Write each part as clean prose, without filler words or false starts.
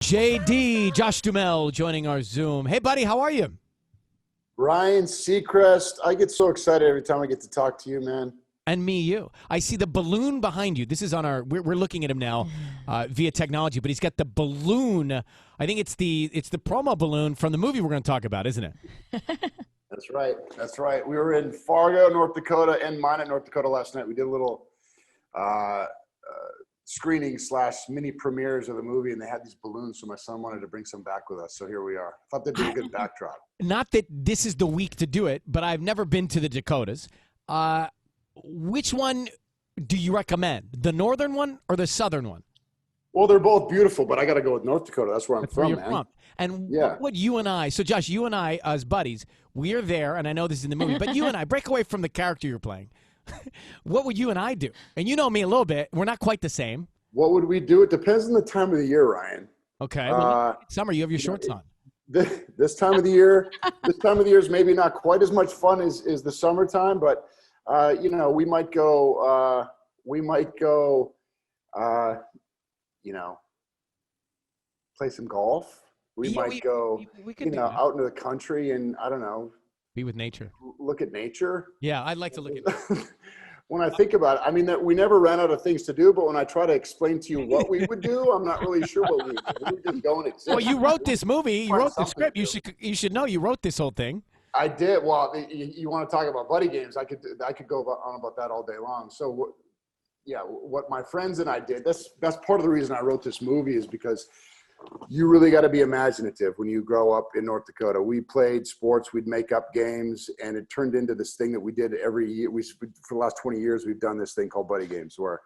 JD, Josh Duhamel, joining our Zoom. Hey, buddy, how are you? Ryan Seacrest. I get so excited every time I get to talk to you, man. And me, you. I see the balloon behind you. This is on our. We're looking at him now via technology, but he's got the balloon. I think it's the promo balloon from the movie we're going to talk about, isn't it? That's right. That's right. We were in Fargo, North Dakota, and Minot, North Dakota last night. We did a little screening / mini premieres of the movie, and they had these balloons, so my son wanted to bring some back with us. So here we are. I thought that'd be a good backdrop. Not that this is the week to do it, but I've never been to the Dakotas. Which one do you recommend? The northern one or the southern one? Well, they're both beautiful, but I got to go with North Dakota. That's where I'm from, where man. From. And yeah. what you and I, so Josh, you and I as buddies, we're there, and I know this is in the movie, but you and I, break away from the character you're playing. What would you and I do? And you know me a little bit. We're not quite the same. What would we do? It depends on the time of the year, Ryan. Okay. Well, summer, you have your shorts on. This time of the year, is maybe not quite as much fun as the summertime, but we might go, play some golf. We might go, out into the country and, I don't know. Be with nature. Look at nature. Yeah, I'd like to look at nature. When I think about it, I mean, that we never ran out of things to do, but when I try to explain to you what we would do, I'm not really sure what we would do. We would just go and exist. Well, you wrote this movie. You wrote the script. You should know you wrote this whole thing. I did. Well, you want to talk about buddy games? I could go on about that all day long. So, what my friends and I did. That's part of the reason I wrote this movie is because you really got to be imaginative when you grow up in North Dakota. We played sports, we'd make up games, and it turned into this thing that we did every year. For the last 20 years, we've done this thing called buddy games, where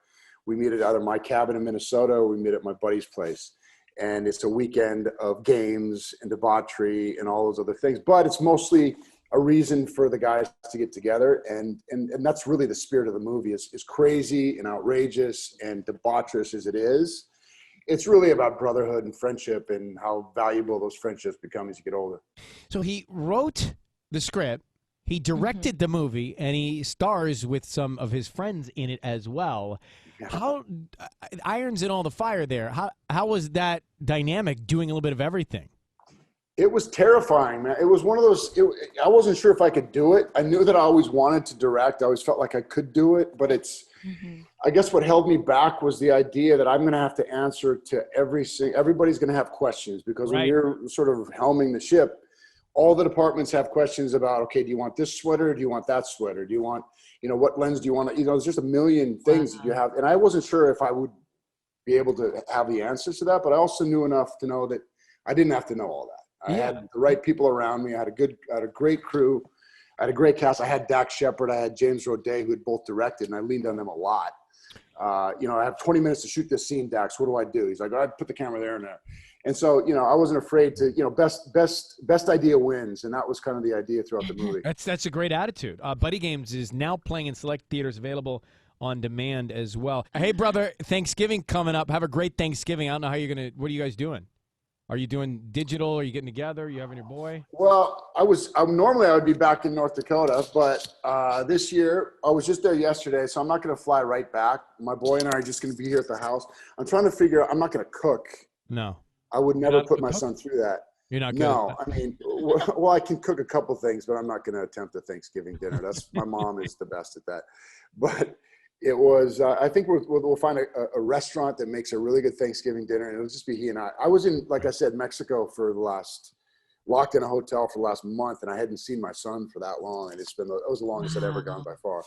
we meet at either my cabin in Minnesota or we meet at my buddy's place. And it's a weekend of games and debauchery and all those other things. But it's mostly a reason for the guys to get together. And that's really the spirit of the movie. Is crazy and outrageous and debaucherous as it is. It's really about brotherhood and friendship and how valuable those friendships become as you get older. So he wrote the script, he directed the movie, and he stars with some of his friends in it as well. Yeah. How irons in all the fire there? How was that dynamic doing a little bit of everything? It was terrifying, man. It was one of those, I wasn't sure if I could do it. I knew that I always wanted to direct. I always felt like I could do it, but I guess what held me back was the idea that I'm going to have to answer to everybody's going to have questions because when you're sort of helming the ship, all the departments have questions about, okay, do you want this sweater? Do you want that sweater? Do you want, what lens do you want? There's just a million things that you have. And I wasn't sure if I would be able to have the answers to that, but I also knew enough to know that I didn't have to know all that. I had the right people around me. I had a great crew. I had a great cast. I had Dax Shepard. I had James Roday, who had both directed, and I leaned on them a lot. I have 20 minutes to shoot this scene, Dax. What do I do? He's like, all right, put the camera there and there. And so, I wasn't afraid to, best idea wins. And that was kind of the idea throughout the movie. That's a great attitude. Buddy Games is now playing in select theaters, available on demand as well. Hey, brother, Thanksgiving coming up. Have a great Thanksgiving. I don't know how you're going to – what are you guys doing? Are you doing digital? Are you getting together? Are you having your boy? Well, normally I would be back in North Dakota, but this year I was just there yesterday, so I'm not going to fly right back. My boy and I are just going to be here at the house. I'm trying to figure out. I'm not going to cook. No, I would never put my son through that. You're not. No, I mean, well, I can cook a couple things, but I'm not going to attempt a Thanksgiving dinner. My mom is the best at that, but. It was, I think we'll find a restaurant that makes a really good Thanksgiving dinner, and it'll just be he and I. I was in, like I said, Mexico locked in a hotel for the last month, and I hadn't seen my son for that long, and it was the longest I'd ever gone by far.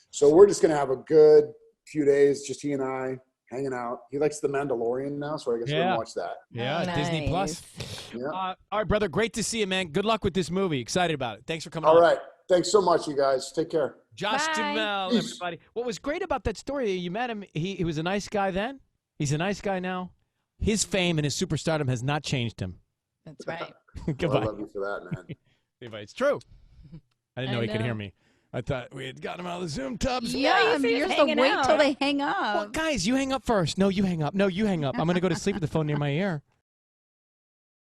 So we're just going to have a good few days, just he and I hanging out. He likes The Mandalorian now, so I guess we're going to watch that. Yeah, nice. Disney Plus. Yeah. All right, brother, great to see you, man. Good luck with this movie. Excited about it. Thanks for coming on. All right. Thanks so much, you guys. Take care. Josh Duhamel, everybody. What was great about that story, you met him, he was a nice guy then. He's a nice guy now. His fame and his superstardom has not changed him. That's right. Goodbye. Well, I love you for that, man. Goodbye. It's true. I didn't know he could hear me. I thought we had gotten him out of the Zoom tubs. Yeah, you're supposed to wait till they hang up. Well, guys, you hang up first. No, you hang up. No, you hang up. I'm going to go to sleep with the phone near my ear.